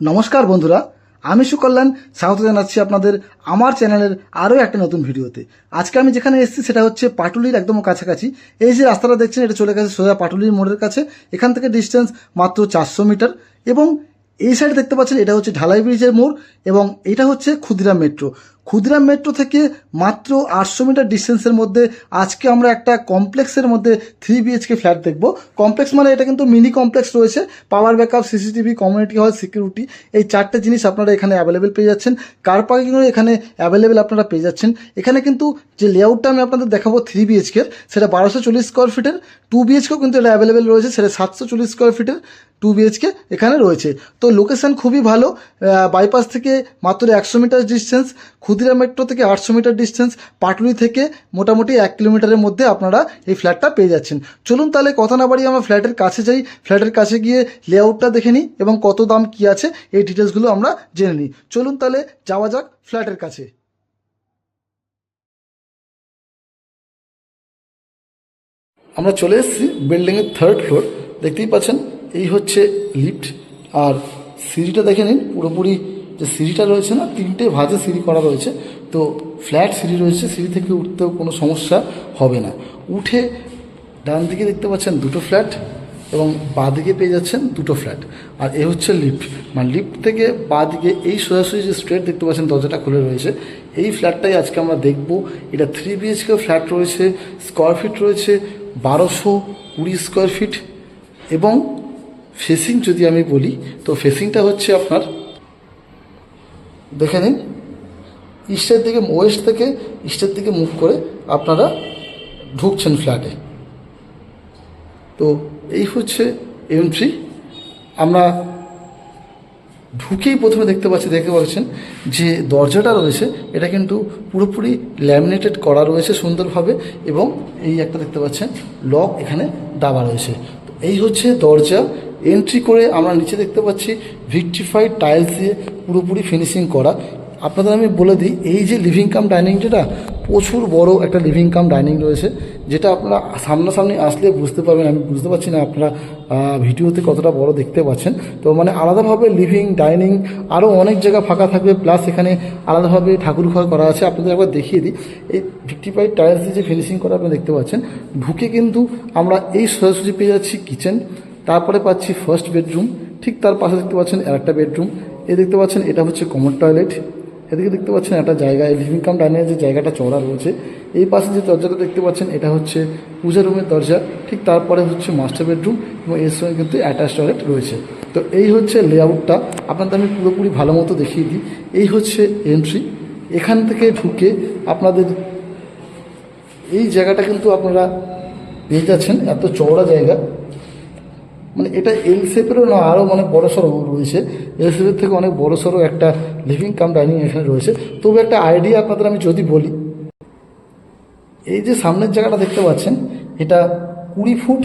নমস্কার বন্ধুরা, আমি সুকল্যাণ স্বাগত জানাচ্ছি আপনাদের আমার চ্যানেলের আরও একটা নতুন ভিডিওতে। আজকে আমি যেখানে এসেছি সেটা হচ্ছে পাটুলির একদম কাছাকাছি। এই যে রাস্তাটা দেখছেন এটা চলে গেছে সোজা পাটুলির মোড়ের কাছে। এখান থেকে ডিস্টেন্স মাত্র 400 মিটার। এবং এই সাইডে দেখতে পাচ্ছেন এটা হচ্ছে ঢালাই ব্রিজের মোড় এবং এটা হচ্ছে ক্ষুদিরাম মেট্রো। ক্ষুদিরাম মেট্রো থেকে মাত্র 800 মিটার ডিস্টেন্সের মধ্যে আজকে আমরা একটা কমপ্লেক্সের মধ্যে 3 BHK ফ্ল্যাট দেখব। কমপ্লেক্স মানে এটা কিন্তু মিনি কমপ্লেক্স রয়েছে, power backup, CCTV, community hall, security, এই 4টে জিনিস আপনারা এখানে অ্যাভেলেবেল পেয়ে যাচ্ছেন। কার পার্কিংও এখানে অ্যাভেলেবেল আপনারা পেয়ে যাচ্ছেন। এখানে কিন্তু যে লেআউটটা আমি আপনাদের দেখাবো 3 BHK সেটা 1240 স্কোয়ার ফিটের। 2 BHK কিন্তু এটা অ্যাভেলেবেল রয়েছে, সেটা 740 স্কোয়ার ফিটের 2 BHK এখানে রয়েছে। তো লোকেশান খুবই ভালো, বাইপাস থেকে মাত্র 100 মিটার ডিস্টেন্স, ক্ষুদিরাম মেট্রো থেকে 800 মিটার ডিস্টেন্স, পাটুলি থেকে মোটামুটি 1 কিলোমিটারের মধ্যে আপনারা এই ফ্ল্যাটটা পেয়ে যাচ্ছেন। চলুন তাহলে কথা না বাড়িয়ে আমরা ফ্ল্যাটের কাছে যাই, ফ্ল্যাটের কাছে গিয়ে লেআউটটা দেখে নিই এবং কত দাম কী আছে এই ডিটেলসগুলো আমরা জেনে নিই। চলুন তাহলে যাওয়া যাক ফ্ল্যাটের কাছে। আমরা চলে এসেছি বিল্ডিংয়ের 3rd ফ্লোর। দেখতেই পাচ্ছেন এই হচ্ছে লিফট, আর সিঁড়িটা দেখে নিন। পুরোপুরি যে সিঁড়িটা রয়েছে না, 3টে ভাঁজে সিঁড়ি করা রয়েছে। তো ফ্ল্যাট সিঁড়ি রয়েছে, সিঁড়ি থেকে উঠতেও কোনো সমস্যা হবে না। উঠে ডান দিকে দেখতে পাচ্ছেন 2টো ফ্ল্যাট এবং বাঁ দিকে পেয়ে যাচ্ছেন 2টো ফ্ল্যাট। আর এ হচ্ছে লিফট, মানে লিফট থেকে বাঁ দিকে এই সোজাসুজি যে স্ট্রেট দেখতে পাচ্ছেন দরজাটা খুলে রয়েছে, এই ফ্ল্যাটটাই আজকে আমরা দেখব। এটা 3 BHK ফ্ল্যাট রয়েছে, স্কোয়ার ফিট রয়েছে 1220 স্কোয়ার ফিট। এবং ফেসিং যদি আমি বলি তো ফেসিংটা হচ্ছে আপনার দেখে নিন, ইস্টের দিকে, ওয়েস্ট থেকে ইস্টের দিকে মুভ করে আপনারা ঢুকছেন ফ্ল্যাটে। তো এই হচ্ছে এন্ট্রি। আমরা ঢুকেই প্রথমে দেখতে পাচ্ছেন যে দরজাটা রয়েছে এটা কিন্তু পুরোপুরি ল্যামিনেটেড করা রয়েছে সুন্দরভাবে, এবং এই একটা দেখতে পাচ্ছেন লক এখানে দাবা রয়েছে। তো এই হচ্ছে দরজা। এন্ট্রি করে আমরা নিচে দেখতে পাচ্ছি ভিক্টিফাইড টাইলস দিয়ে পুরোপুরি ফিনিশিং করা। আপনাদের আমি বলে দিই, এই যে লিভিং কাম ডাইনিং, যেটা প্রচুর বড় একটা লিভিং কাম ডাইনিং রয়েছে, যেটা আপনারা সামনাসামনি আসলে বুঝতে পারবেন। আমি বুঝতে পারছি না আপনারা ভিডিওতে কতটা বড় দেখতে পাচ্ছেন। তো মানে আলাদাভাবে লিভিং, ডাইনিং, আরও অনেক জায়গা ফাঁকা থাকবে, প্লাস এখানে আলাদাভাবে ঠাকুর ঘর করা আছে। আপনাদের একবার দেখিয়ে দিই, এই ভিক্টিফাইড টাইলস দিয়ে যে ফিনিশিং করা আপনারা দেখতে পাচ্ছেন। ঢুকে কিন্তু আমরা এই সোজাসুজি পেয়ে যাচ্ছি কিচেন, তারপরে পাচ্ছি ফার্স্ট বেডরুম, ঠিক তার পাশে দেখতে পাচ্ছেন আরেকটা বেডরুম, এ দেখতে পাচ্ছেন এটা হচ্ছে কমন টয়লেট, এদিকে দেখতে পাচ্ছেন একটা জায়গা, লিভিং কাম ডাইনিংয়ের যে জায়গাটা চওড়া রয়েছে। এই পাশে যে দরজাটা দেখতে পাচ্ছেন এটা হচ্ছে পূজা রুমের দরজা, ঠিক তারপরে হচ্ছে মাস্টার বেডরুম এবং এর সঙ্গে কিন্তু অ্যাটাচ টয়লেট রয়েছে। তো এই হচ্ছে লেআউটটা, আপনাদের আমি পুরোপুরি ভালো মতো দেখিয়ে দিই। এই হচ্ছে এন্ট্রি। এখান থেকে ঢুকে আপনাদের এই জায়গাটা কিন্তু আপনারা পেয়ে যাচ্ছেন, এত চওড়া জায়গা, মানে এটা এল শেপেরও না, আরও মানে বড়সড় রয়েছে। এল শেপের থেকে অনেক বড়সড় একটা লিভিং কাম ডাইনিং এখানে রয়েছে। তবে একটা আইডিয়া আপনাদের আমি যদি বলি, এই যে সামনের জায়গাটা দেখতে পাচ্ছেন এটা 20 ফুট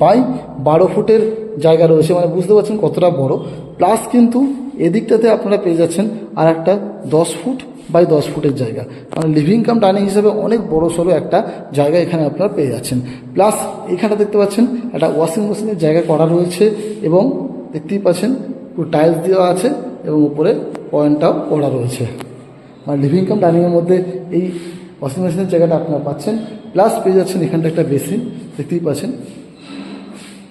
বাই 12 ফুটের জায়গা রয়েছে, মানে বুঝতে পারছেন কতটা বড়। প্লাস কিন্তু এদিকটাতে আপনারা পেয়ে যাচ্ছেন আর একটা 10 ফুট বাই 10 ফুটের জায়গা, মানে লিভিং কাম ডাইনিং হিসাবে অনেক বড় সড়ো একটা জায়গা এখানে আপনারা পেয়ে যাচ্ছেন। প্লাস এখানটা দেখতে পাচ্ছেন একটা ওয়াশিং মেশিনের জায়গা করা রয়েছে এবং দেখতেই পাচ্ছেন পুরো টাইলস দেওয়া আছে এবং উপরে পয়েন্টটাও করা রয়েছে। মানে লিভিং কাম ডাইনিংয়ের মধ্যে এই ওয়াশিং মেশিনের জায়গাটা আপনারা পাচ্ছেন। প্লাস পেয়ে যাচ্ছেন এখানটা একটা বেসিন, দেখতেই পাচ্ছেন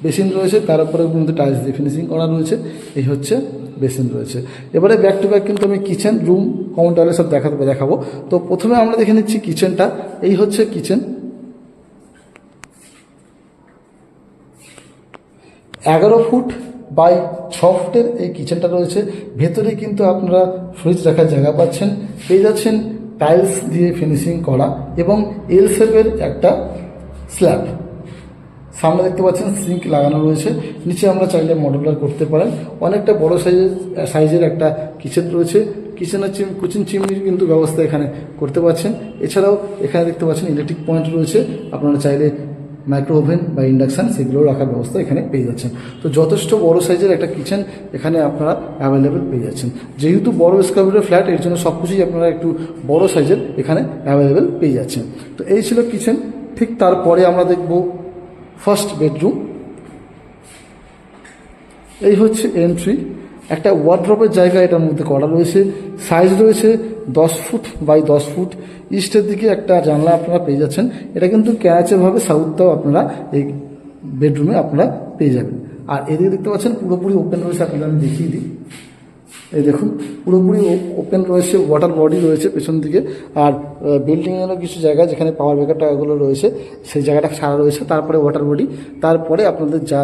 বেসিন রয়েছে, তার উপরে কিন্তু টাইলস দিয়ে ফিনিশিং করা রয়েছে। এই হচ্ছে বেসিন রয়েছে। এবারে ব্যাক টু ব্যাক কিন্তু আমি কিচেন, রুম, কমন টয়লেট সব দেখাবো। তো প্রথমে আমরা দেখে নিচ্ছি কিচেনটা। এই হচ্ছে কিচেন, 11 ফুট বাই 6 ফুটের এই কিচেনটা রয়েছে। ভেতরে কিন্তু আপনারা ফ্রিজ রাখার জায়গা পাচ্ছেন, পেয়ে যাচ্ছেন টাইলস দিয়ে ফিনিশিং করা এবং এল শেপের একটা স্ল্যাব। সামনে দেখতে পাচ্ছেন সিঙ্ক লাগানো রয়েছে, নিচে আমরা চাইলে মডুলার করতে পারেন। অনেকটা বড় সাইজের একটা কিচেন রয়েছে। কিচেনের কিচেন চিমনির কিন্তু ব্যবস্থা এখানে করতে পারছেন। এছাড়াও এখানে দেখতে পাচ্ছেন ইলেকট্রিক পয়েন্ট রয়েছে, আপনারা চাইলে মাইক্রো ওভেন বা ইন্ডাকশান সেগুলো রাখার ব্যবস্থা এখানে পেয়ে যাচ্ছেন। তো যথেষ্ট বড় সাইজের একটা কিচেন এখানে আপনারা অ্যাভেলেবেল পেয়ে যাচ্ছেন। যেহেতু বড় স্কোয়ার ফিটের ফ্ল্যাট, এর জন্য সব কিছুই আপনারা একটু বড় সাইজের এখানে অ্যাভেলেবেল পেয়ে যাচ্ছেন। তো এই ছিল কিচেন। ঠিক তারপরে আমরা দেখব ফার্স্ট বেডরুম। এই হচ্ছে এন্ট্রি। একটা ওয়ার্ড্রপের জায়গা এটার মধ্যে করা রয়েছে। সাইজ রয়েছে 10 ফুট বাই 10 ফুট। ইস্টের দিকে একটা জানলা আপনারা পেয়ে যাচ্ছেন। এটা কিন্তু ক্যাচেভাবে সাউথটাও আপনারা এই বেডরুমে আপনারা পেয়ে যাবেন। আর এদিকে দেখতে পাচ্ছেন পুরোপুরি ওপেন রয়েছে, আপনাদের আমি দেখিয়ে দিই। এই দেখুন পুরোপুরি ওপেন রয়েছে, ওয়াটার বডি রয়েছে পেছন দিকে। আর বিল্ডিংয়েরও কিছু জায়গা যেখানে পাওয়ার ব্যাকআপ টাকাগুলো রয়েছে সেই জায়গাটা ছাড়া রয়েছে, তারপরে ওয়াটার বডি, তারপরে আপনাদের যা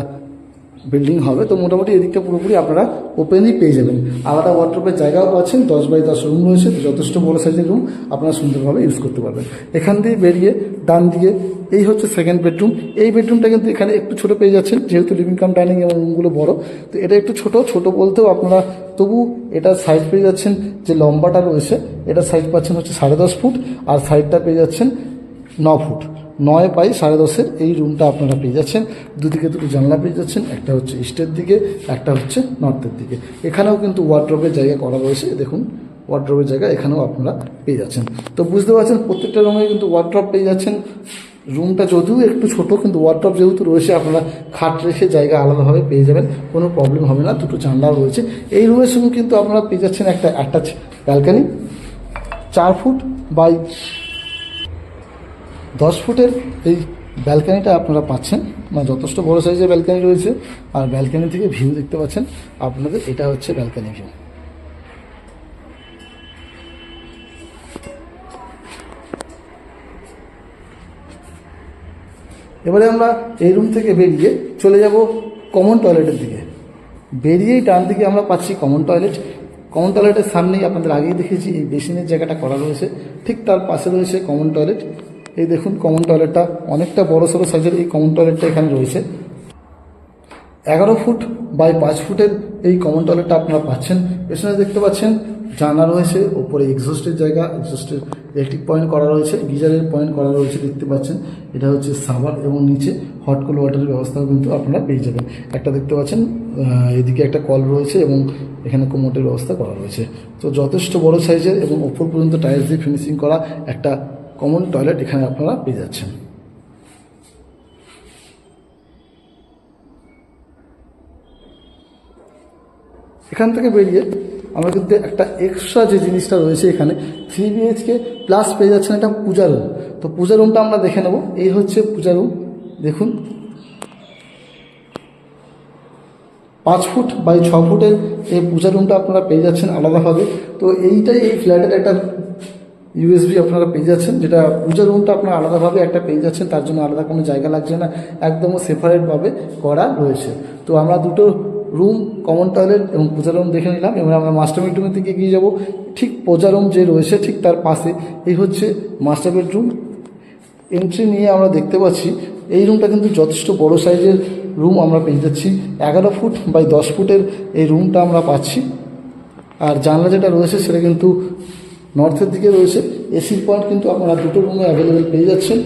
বিল্ডিং হবে। তো মোটামুটি এদিকটা পুরোপুরি আপনারা ওপেনই পেয়ে যাবেন। আলাদা ওয়ার্ড্রপের জায়গাও পাচ্ছেন, 10 বাই 10 রুম রয়েছে, যথেষ্ট বড় সাইজের রুম, আপনারা সুন্দরভাবে ইউজ করতে পারবেন। এখান দিয়ে বেরিয়ে ডান দিকে এই হচ্ছে সেকেন্ড বেডরুম। এই বেডরুমটা কিন্তু এখানে একটু ছোটো পেয়ে যাচ্ছেন, যেহেতু লিভিং কাম ডাইনিং এবং রুমগুলো বড়, তো এটা একটু ছোট বলতেও আপনারা তবু এটা সাইজ পেয়ে যাচ্ছেন, যে লম্বাটা রয়েছে এটা সাইজ পাচ্ছেন হচ্ছে 10.5 ফুট, আর সাইডটা পেয়ে যাচ্ছেন 9 ফুট। 9 বাই 10.5 এই রুমটা আপনারা পেয়ে যাচ্ছেন। দুদিকে দুটো জানলা পেয়ে যাচ্ছেন, একটা হচ্ছে ইস্টের দিকে, একটা হচ্ছে নর্থের দিকে। এখানেও কিন্তু ওয়ার্ড্রপের জায়গা করা রয়েছে, দেখুন ওয়ার্ড্রপের জায়গা এখানেও আপনারা পেয়ে যাচ্ছেন। তো বুঝতে পারছেন প্রত্যেকটা রুমে কিন্তু ওয়ার্ড্রপ পেয়ে যাচ্ছেন। রুমটা যদিও একটু ছোট, কিন্তু ওয়ার্ড্রপ যেহেতু রয়েছে আপনারা খাট রেখে জায়গা আলাদাভাবে পেয়ে যাবেন, কোনো প্রবলেম হবে না। দুটো জানলাও রয়েছে। এই রুমের সঙ্গে কিন্তু আপনারা পেয়ে যাচ্ছেন একটা অ্যাটাচ ব্যালকানি, 4 ফুট বাই 10 ফুটের এই ব্যালকানিটা আপনারা পাচ্ছেন, মানে যথেষ্ট বড় সাইজের ব্যালকানি রয়েছে। আর ব্যালকানি থেকে ভিউ দেখতে পাচ্ছেন আপনাদের, এটা হচ্ছে ব্যালকানি ভিউ। এবারে আমরা এই রুম থেকে বেরিয়ে চলে যাব কমন টয়লেটের দিকে। বেরিয়েই ডান দিকে আমরা পাচ্ছি কমন টয়লেট। কমন টয়লেটের সামনেই আপনাদের আগেই দেখেছি এই বেসিনের জায়গাটা করা রয়েছে, ঠিক তার পাশে রয়েছে কমন টয়লেট। এই দেখুন কমন টয়লেটটা অনেকটা বড় সড়ো সাইজের এই কমন টয়লেটটা এখানে রয়েছে। 11 ফুট বাই 5 ফুটের এই কমন টয়লেটটা আপনারা পাচ্ছেন। পেছনে দেখতে পাচ্ছেন জানলা রয়েছে, ওপরে এক্সস্টের জায়গা, এক্সস্টের ইলেকট্রিক পয়েন্ট করা রয়েছে, গিজারের পয়েন্ট করা রয়েছে দেখতে পাচ্ছেন। এটা হচ্ছে সাবার, এবং নিচে হট কোল্ড ওয়াটারের ব্যবস্থাও কিন্তু আপনারা পেয়ে যাবেন। একটা দেখতে পাচ্ছেন এদিকে একটা কল রয়েছে, এবং এখানে কোমোটের ব্যবস্থা করা রয়েছে। তো যথেষ্ট বড় সাইজের এবং ওপর পর্যন্ত টাইলস দিয়ে ফিনিশিং করা একটা কমন টয়লেট এখানে আপনারা পেয়ে যাচ্ছেন। এখান থেকে বেরিয়ে আমরা কিন্তু একটা এক্সট্রা যে জিনিসটা রয়েছে এখানে 3 BHK প্লাস পেয়ে যাচ্ছেন একটা পূজা রুম। তো পূজা রুমটা আমরা দেখে নেব। এই হচ্ছে পূজা রুম, দেখুন 5 ফুট বাই 6 ফুটের এই পূজা রুমটা আপনারা পেয়ে যাচ্ছেন আলাদাভাবে। তো এইটাই এই ফ্ল্যাটের একটা USB আপনারা পেয়ে যাচ্ছেন, যেটা পূজা রুমটা আপনারা আলাদাভাবে একটা পেয়ে যাচ্ছেন, তার জন্য আলাদা কোনো জায়গা লাগছে না, একদম সেপারেটভাবে করা রয়েছে। তো আমরা দুটো রুম, কমন টয়লেট এবং পূজা রুম দেখে নিলাম। এবার আমরা মাস্টার বেডরুমের দিকে এগিয়ে যাব। ঠিক পূজা রুম যে রয়েছে ঠিক তার পাশে এই হচ্ছে মাস্টার বেডরুম। এন্ট্রি নিয়ে আমরা দেখতে পাচ্ছি এই রুমটা কিন্তু যথেষ্ট বড় সাইজের রুম আমরা পেয়ে যাচ্ছি। 11 ফুট বাই 10 ফুটের এই রুমটা আমরা পাচ্ছি। আর জানলা যেটা রয়েছে সেটা কিন্তু নর্থের দিকে রয়েছে। এসির পয়েন্ট কিন্তু আপনারা দুটো রুমে অ্যাভেলেবেল পেয়ে যাচ্ছেন।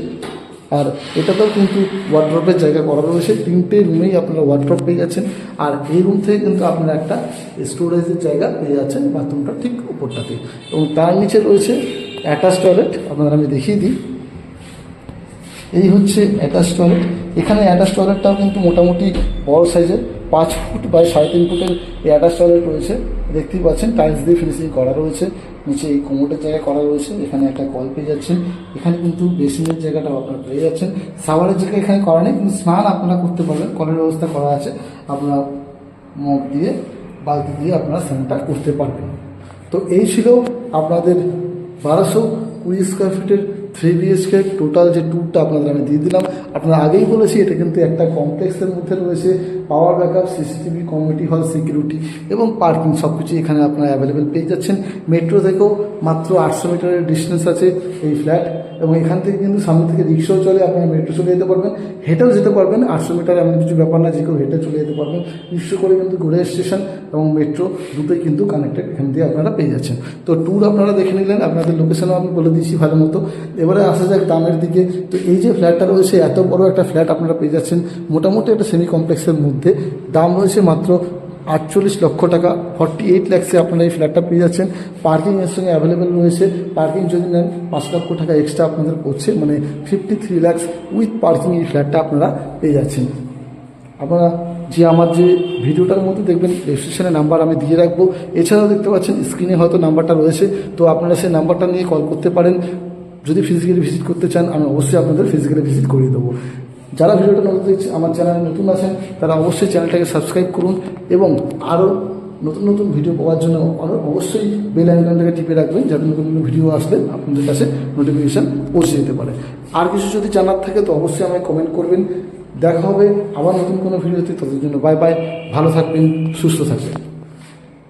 আর এটাতেও কিন্তু ওয়ার্ড্রপের জায়গা করা রয়েছে, 3টে রুমেই আপনারা ওয়ার্ড্রপ পেয়ে যাচ্ছেন। আর এই রুম থেকে কিন্তু আপনারা একটা স্টোরেজের জায়গা পেয়ে যাচ্ছেন বাথরুমটা ঠিক উপরটাতে, এবং তার নিচে রয়েছে অ্যাটাচ টয়লেট। আপনাদের আমি দেখিয়ে দিই, এই হচ্ছে অ্যাটাচ টয়লেট। এখানে অ্যাটাচ টয়লেটটাও কিন্তু মোটামুটি বড় সাইজের, 5 ফুট বাই 3.5 ফুটের এই অ্যাটাচ টয়লেট রয়েছে। দেখতেই পাচ্ছেন টাইলস দিয়ে ফিনিশিং করা রয়েছে, নিচে এই কোমোটের জায়গা করা রয়েছে, এখানে একটা কল পেয়ে যাচ্ছেন। এখানে কিন্তু বেসিনের জায়গাটাও আপনারা পেয়ে যাচ্ছেন। শাওয়ারের জায়গা এখানে করা নেই, কিন্তু স্নান আপনারা করতে পারবেন, কলের ব্যবস্থা করা আছে। আপনারা মগ দিয়ে বালতি দিয়ে আপনারা স্নানটা করতে পারবেন। তো এই ছিল আপনাদের 1220 স্কোয়ার ফিটের 3 BHK টোটাল যে ট্যুরটা আপনাদের আমি দিয়ে দিলাম। আপনারা আগেই বলেছি এটা কিন্তু একটা কমপ্লেক্সের মধ্যে রয়েছে। Power backup, CCTV, community hall, security এবং পার্কিং সব কিছু এখানে আপনারা অ্যাভেলেবেল পেয়ে যাচ্ছেন। মেট্রো থেকেও মাত্র 800 মিটারের ডিস্টেন্স আছে এই ফ্ল্যাট, এবং এখান থেকে কিন্তু সামনে থেকে রিক্সাও চলে, আপনারা মেট্রো চলে যেতে পারবেন, হেঁটেও যেতে পারবেন। 800 মিটার এমন কিছু ব্যাপার না, যে কেউ হেঁটে চলে যেতে পারবেন। রিক্সা করে কিন্তু ঘুরে স্টেশন এবং মেট্রো দুটোই কিন্তু কানেক্টেড, এখান দিয়ে আপনারা পেয়ে যাচ্ছেন। তো ট্যুর আপনারা দেখে নিলেন, আপনাদের লোকেশনও আমি বলে দিয়েছি ভালো মতো। এবারে আসা যাক দামের দিকে। তো এই যে ফ্ল্যাটটা রয়েছে, এত বড় একটা ফ্ল্যাট আপনারা পেয়ে যাচ্ছেন মোটামুটি একটা সেমি কমপ্লেক্সের মধ্যে। দাম রয়েছে মাত্র 48 লক্ষ টাকা, 48 লাখসে আপনারা এই ফ্ল্যাটটা পেয়ে যাচ্ছেন। পার্কিং এর সঙ্গে অ্যাভেলেবেল রয়েছে। পার্কিং যদি নেন 5 লক্ষ টাকা এক্সট্রা আপনাদের পড়ছে, মানে 53 লাখ উইথ পার্কিং এই ফ্ল্যাটটা আপনারা পেয়ে যাচ্ছেন। আপনারা যে আমার যে ভিডিওটার মধ্যে দেখবেন রেজিস্ট্রেশনের নাম্বার আমি দিয়ে রাখবো। এছাড়াও দেখতে পাচ্ছেন স্ক্রিনে হয়তো নাম্বারটা রয়েছে, তো আপনারা সেই নাম্বারটা নিয়ে কল করতে পারেন। যদি ফিজিক্যালি ভিজিট করতে চান আমি অবশ্যই আপনাদের ফিজিক্যালি ভিজিট করিয়ে দেবো। যারা ভিডিওটা নতুন দেখছে, আমার চ্যানেলে নতুন আছেন, তারা অবশ্যই চ্যানেলটাকে সাবস্ক্রাইব করুন এবং আরও নতুন নতুন ভিডিও পাওয়ার জন্য অবশ্যই বেল আইকনটাকে টিপে রাখবেন, যাতে নতুন নতুন ভিডিও আসলে আপনাদের কাছে নোটিফিকেশান পৌঁছে যেতে পারে। আর কিছু যদি জানার থাকে তো অবশ্যই আমায় কমেন্ট করবেন। দেখা হবে আবার নতুন কোনো ভিডিওতে, তাদের জন্য বাই বাই। ভালো থাকবেন, সুস্থ থাকবেন।